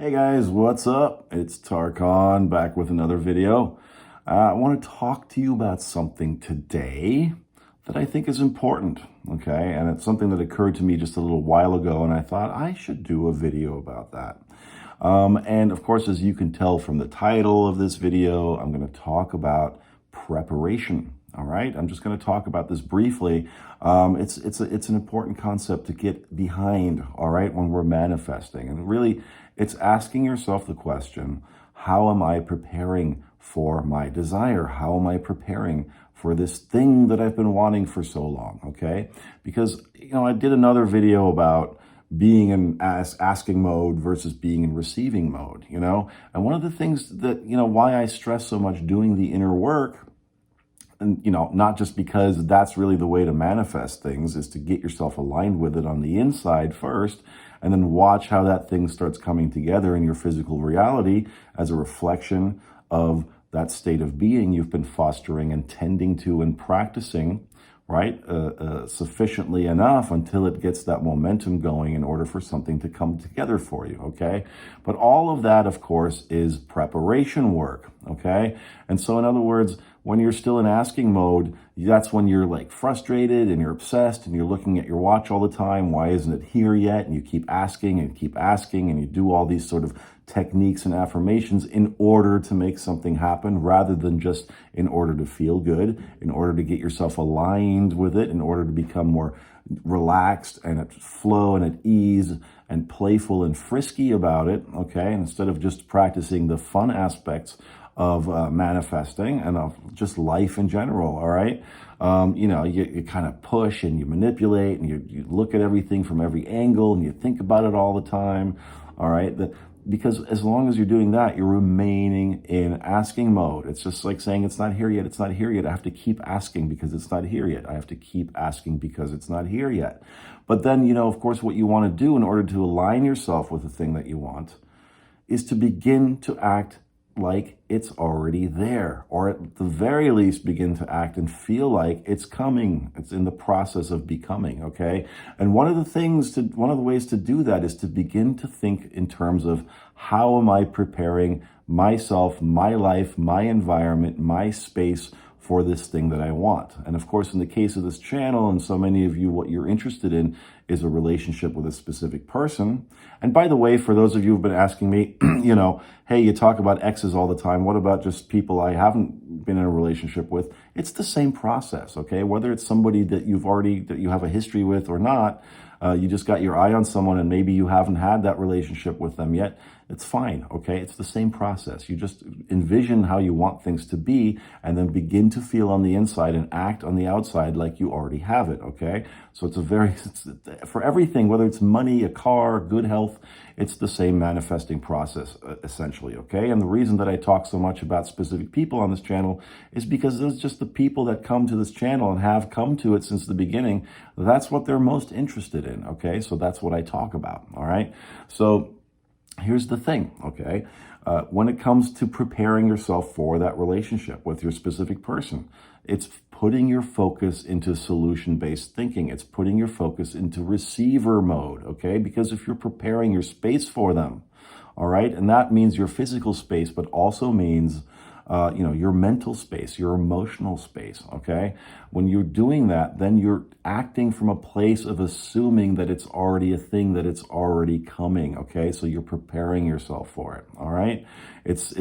Hey guys, what's up? It's Tarkhan back with another video. I want to talk to you about something today that I think is important, okay? And it's something that occurred to me just a little while ago, and I thought I should do a video about that. And of course, as you can tell from the title of this video, I'm going to talk about preparation. All right, I'm just going to talk about this briefly. It's an important concept to get behind, all right, when we're manifesting. And really, it's asking yourself the question, how am I preparing for my desire? How am I preparing for this thing that I've been wanting for so long, okay? Because, I did another video about being in asking mode versus being in receiving mode, And one of the things that, why I stress so much doing the inner work, and, not just because that's really the way to manifest things, is to get yourself aligned with it on the inside first, and then watch how that thing starts coming together in your physical reality as a reflection of that state of being you've been fostering and tending to and practicing, right, sufficiently enough until it gets that momentum going in order for something to come together for you, okay? But all of that, of course, is preparation work, okay? And so in other words, when you're still in asking mode, that's when you're like frustrated and you're obsessed and you're looking at your watch all the time. Why isn't it here yet? And you keep asking and you do all these sort of techniques and affirmations in order to make something happen rather than just in order to feel good, in order to get yourself aligned with it, in order to become more relaxed and at flow and at ease and playful and frisky about it, okay? Instead of just practicing the fun aspects of manifesting and of just life in general, all right? You kind of push and you manipulate and you look at everything from every angle and you think about it all the time, all right? Because as long as you're doing that, you're remaining in asking mode. It's just like saying, it's not here yet, it's not here yet. I have to keep asking because it's not here yet. I have to keep asking because it's not here yet. But then, of course, what you want to do in order to align yourself with the thing that you want is to begin to act like it's already there, or at the very least begin to act and feel like it's coming. It's in the process of becoming, okay? And one of the ways to do that is to begin to think in terms of how am I preparing myself, my life, my environment, my space for this thing that I want. And of course, in the case of this channel and so many of you, what you're interested in is a relationship with a specific person. And by the way, for those of you who've been asking me, hey, you talk about exes all the time. What about just people I haven't been in a relationship with? It's the same process, okay? Whether it's somebody that you have a history with or not, you just got your eye on someone and maybe you haven't had that relationship with them yet. It's fine, okay? It's the same process. You just envision how you want things to be and then begin to feel on the inside and act on the outside like you already have it, okay? So it's for everything, whether it's money, a car, good health, it's the same manifesting process, essentially, okay? And the reason that I talk so much about specific people on this channel is because those just the people that come to this channel and have come to it since the beginning. That's what they're most interested in, okay? So that's what I talk about, all right? So here's the thing, okay? When it comes to preparing yourself for that relationship with your specific person, it's putting your focus into solution-based thinking. It's putting your focus into receiver mode, okay? Because if you're preparing your space for them, all right? And that means your physical space, but also means your mental space, your emotional space, okay? When you're doing that, then you're acting from a place of assuming that it's already a thing, that it's already coming, okay? So you're preparing yourself for it, all right? It's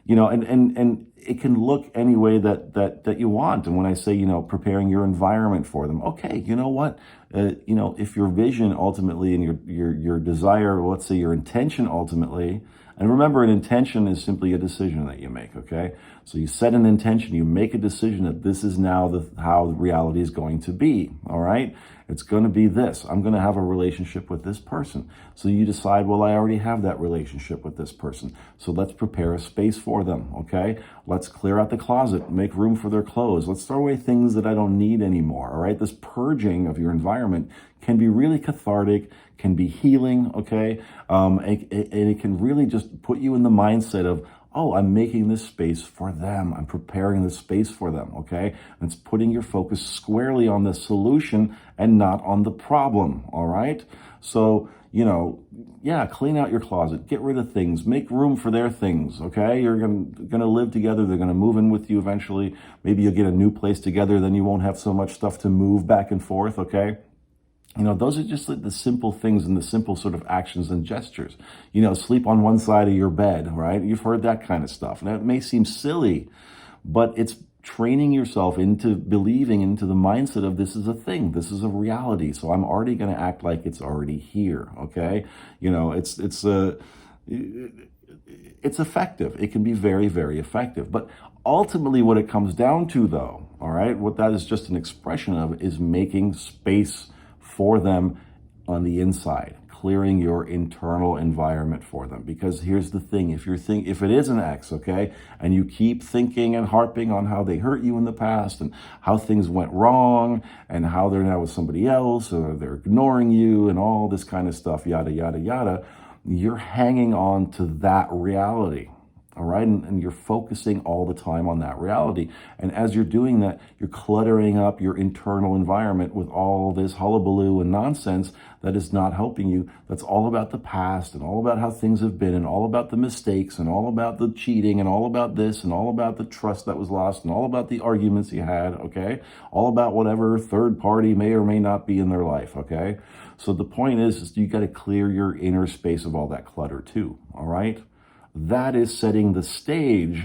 and it can look any way that you want. And when I say, preparing your environment for them, okay, you know what? If your vision ultimately and your desire, let's say your intention ultimately, and remember, an intention is simply a decision that you make, okay? So you set an intention, you make a decision that this is now how reality is going to be, all right? It's going to be this. I'm going to have a relationship with this person. So you decide, well, I already have that relationship with this person. So let's prepare a space for them, okay? Let's clear out the closet, make room for their clothes. Let's throw away things that I don't need anymore, all right? This purging of your environment can be really cathartic, can be healing, okay? And it can really just put you in the mindset of, oh, I'm making this space for them. I'm preparing this space for them, okay? And it's putting your focus squarely on the solution and not on the problem, all right? So, yeah, clean out your closet, get rid of things, make room for their things, okay? You're gonna live together, they're gonna move in with you eventually. Maybe you'll get a new place together, then you won't have so much stuff to move back and forth, okay? Those are just like the simple things and the simple sort of actions and gestures. Sleep on one side of your bed, right? You've heard that kind of stuff. And that may seem silly, but it's training yourself into believing into the mindset of this is a thing, this is a reality. So I'm already going to act like it's already here, okay? It's effective. It can be very, very effective. But ultimately what it comes down to though, all right, what that is just an expression of is making space for them on the inside, clearing your internal environment for them. Because here's the thing, if it is an ex, okay, and you keep thinking and harping on how they hurt you in the past and how things went wrong and how they're now with somebody else or they're ignoring you and all this kind of stuff, yada, yada, yada, you're hanging on to that reality. All right, and you're focusing all the time on that reality. And as you're doing that, you're cluttering up your internal environment with all this hullabaloo and nonsense that is not helping you. That's all about the past and all about how things have been and all about the mistakes and all about the cheating and all about this and all about the trust that was lost and all about the arguments you had, okay? All about whatever third party may or may not be in their life, okay? So the point is you got to clear your inner space of all that clutter too, all right? That is setting the stage.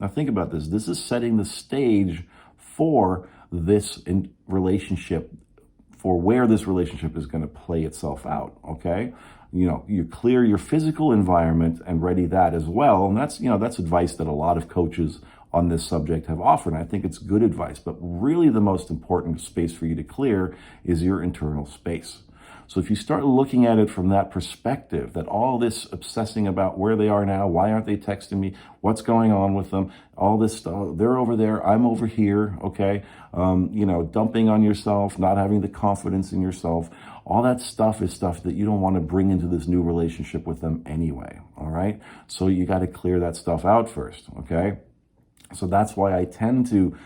Now think about this. This is setting the stage for this relationship, for where this relationship is going to play itself out, okay? You clear your physical environment and ready that as well. And that's advice that a lot of coaches on this subject have offered. And I think it's good advice, but really the most important space for you to clear is your internal space. So if you start looking at it from that perspective, that all this obsessing about where they are now, why aren't they texting me, what's going on with them, all this stuff, they're over there, I'm over here, okay, dumping on yourself, not having the confidence in yourself, all that stuff is stuff that you don't want to bring into this new relationship with them anyway, all right? So you got to clear that stuff out first, okay? So that's why I tend to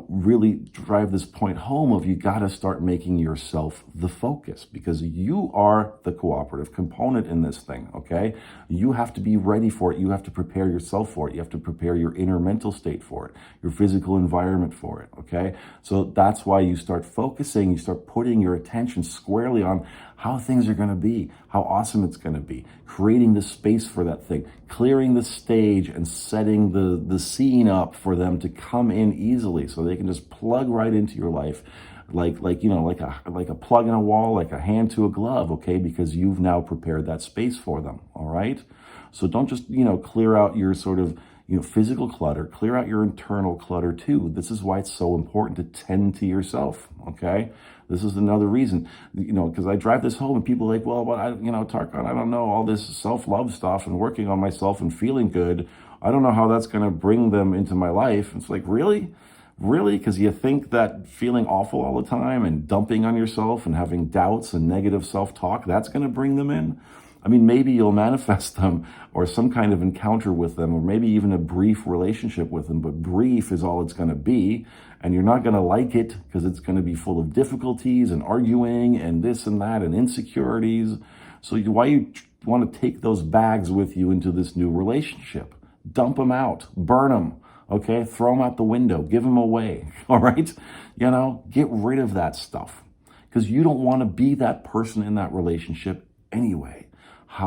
really drive this point home of you got to start making yourself the focus because you are the cooperative component in this thing, okay? You have to be ready for it. You have to prepare yourself for it. You have to prepare your inner mental state for it, your physical environment for it, okay? So that's why you start focusing, you start putting your attention squarely on how things are going to be, how awesome it's going to be, creating the space for that thing, clearing the stage and setting the scene up for them to come in easily so they can just plug right into your life like a plug in a wall, like a hand to a glove, okay? Because you've now prepared that space for them, all right? So don't just, clear out your sort of, physical clutter, clear out your internal clutter too. This is why it's so important to tend to yourself, okay? This is another reason, because I drive this home and people are like, well, Tarkan, I don't know, all this self-love stuff and working on myself and feeling good, I don't know how that's going to bring them into my life. It's like, really? Really? Because you think that feeling awful all the time and dumping on yourself and having doubts and negative self-talk, that's going to bring them in? I mean, maybe you'll manifest them or some kind of encounter with them or maybe even a brief relationship with them, but brief is all it's going to be. And you're not going to like it because it's going to be full of difficulties and arguing and this and that and insecurities. So why you want to take those bags with you into this new relationship? Dump them out, burn them, okay? Throw them out the window, give them away, all right? Get rid of that stuff because you don't want to be that person in that relationship anyway.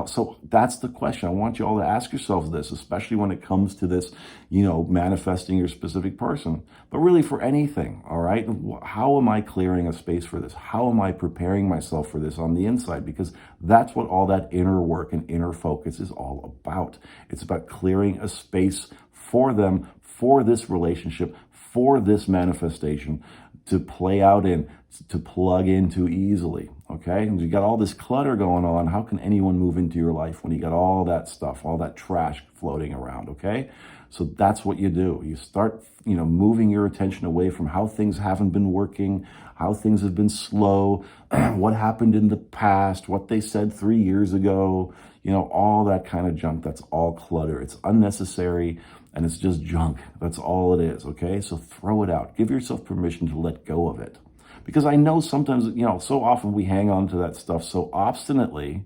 So that's the question. I want you all to ask yourselves this, especially when it comes to this, manifesting your specific person, but really for anything, all right? How am I clearing a space for this? How am I preparing myself for this on the inside? Because that's what all that inner work and inner focus is all about. It's about clearing a space for them, for this relationship, for this manifestation to play out in, to plug into easily, okay? And you got all this clutter going on. How can anyone move into your life when you got all that stuff, all that trash floating around, okay? So that's what you do. You start, moving your attention away from how things haven't been working, how things have been slow, what happened in the past, what they said 3 years ago, all that kind of junk. That's all clutter. It's unnecessary and it's just junk. That's all it is, okay? So throw it out. Give yourself permission to let go of it. Because I know sometimes, so often we hang on to that stuff so obstinately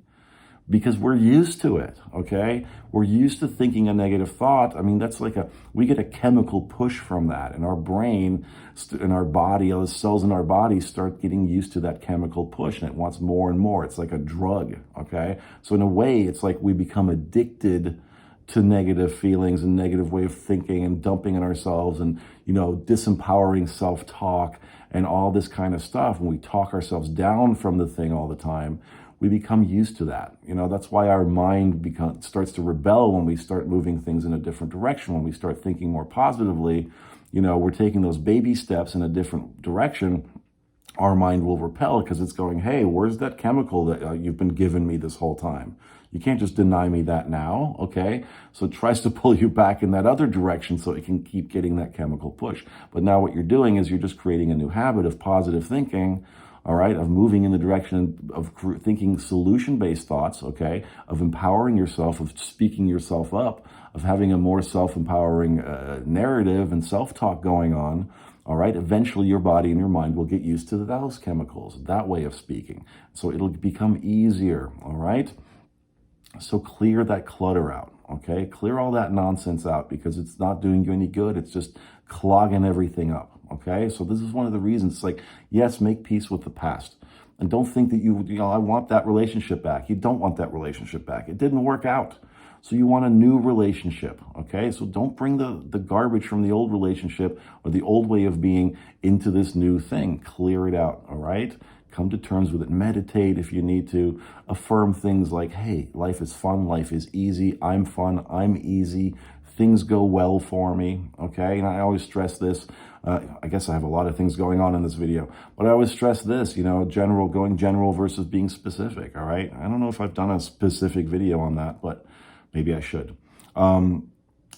because we're used to it, okay? We're used to thinking a negative thought. I mean, that's like we get a chemical push from that, and our brain and our body, the cells in our body start getting used to that chemical push, and it wants more and more. It's like a drug, okay? So in a way, it's like we become addicted to negative feelings and negative way of thinking and dumping on ourselves and, disempowering self-talk and all this kind of stuff. When we talk ourselves down from the thing all the time, we become used to that. That's why our mind starts to rebel when we start moving things in a different direction. When we start thinking more positively, we're taking those baby steps in a different direction. Our mind will repel because it's going, hey, where's that chemical that you've been giving me this whole time? You can't just deny me that now, okay? So it tries to pull you back in that other direction so it can keep getting that chemical push. But now what you're doing is you're just creating a new habit of positive thinking, all right, of moving in the direction of thinking solution-based thoughts, okay, of empowering yourself, of speaking yourself up, of having a more self-empowering narrative and self-talk going on, all right. Eventually your body and your mind will get used to those chemicals, that way of speaking. So it'll become easier, all right? So clear that clutter out, okay? Clear all that nonsense out because it's not doing you any good. It's just clogging everything up. Okay, so this is one of the reasons. It's like, yes, make peace with the past. And don't think that I want that relationship back. You don't want that relationship back. It didn't work out. So you want a new relationship, okay? So don't bring the garbage from the old relationship or the old way of being into this new thing. Clear it out, all right? Come to terms with it. Meditate if you need to. Affirm things like, hey, life is fun, life is easy, I'm fun, I'm easy, things go well for me, okay? And I always stress this. I guess I have a lot of things going on in this video, but I always stress this, going general versus being specific, all right? I don't know if I've done a specific video on that, but maybe I should.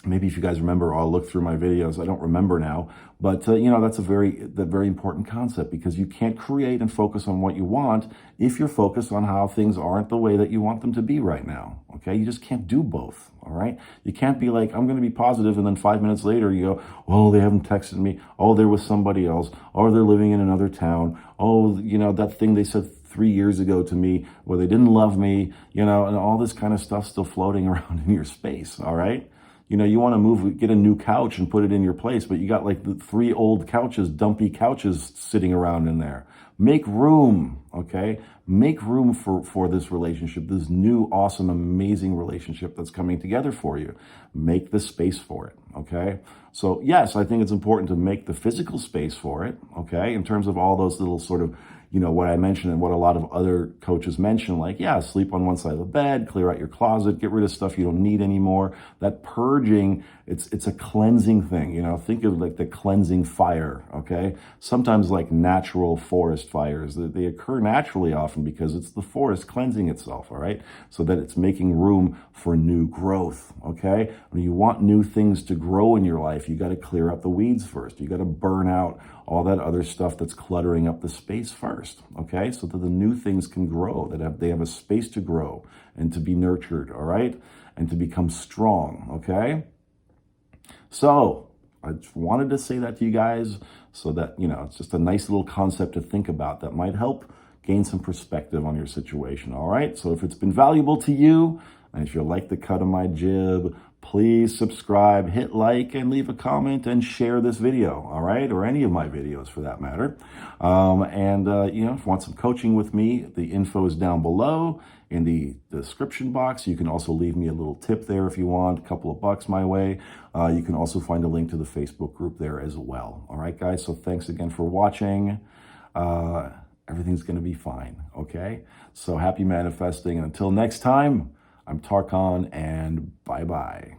Maybe if you guys remember, I'll look through my videos. I don't remember now, but that's a very important concept because you can't create and focus on what you want if you're focused on how things aren't the way that you want them to be right now, okay? You just can't do both, all right? You can't be like, I'm going to be positive, and then 5 minutes later you go, oh, they haven't texted me. Oh, they're with somebody else. Or they're living in another town. Oh, that thing they said 3 years ago to me where they didn't love me, and all this kind of stuff still floating around in your space, all right? You want to get a new couch and put it in your place, but you got like the 3 old couches, dumpy couches sitting around in there. Make room, okay? Make room for this relationship, this new, awesome, amazing relationship that's coming together for you. Make the space for it, okay? So yes, I think it's important to make the physical space for it, okay? In terms of all those little sort of, what I mentioned and what a lot of other coaches mention, like, yeah, sleep on one side of the bed, clear out your closet, get rid of stuff you don't need anymore. That purging, it's a cleansing thing, think of like the cleansing fire, okay? Sometimes like natural forest fires, they occur naturally often because it's the forest cleansing itself, all right? So that it's making room for new growth, okay? When you want new things to grow in your life, you got to clear out the weeds first. You got to burn out all that other stuff that's cluttering up the space first, okay? So that the new things can grow, that they have a space to grow and to be nurtured, all right? And to become strong, okay? So I just wanted to say that to you guys so that, it's just a nice little concept to think about that might help gain some perspective on your situation, all right? So if it's been valuable to you, and if you like the cut of my jib, please subscribe, hit like, and leave a comment, and share this video, all right? Or any of my videos for that matter. If you want some coaching with me, the info is down below in the description box. You can also leave me a little tip there if you want, a couple of bucks my way. You can also find a link to the Facebook group there as well. All right, guys, so thanks again for watching. Everything's going to be fine, okay? So happy manifesting, and until next time, I'm 𝗙C_, and bye-bye.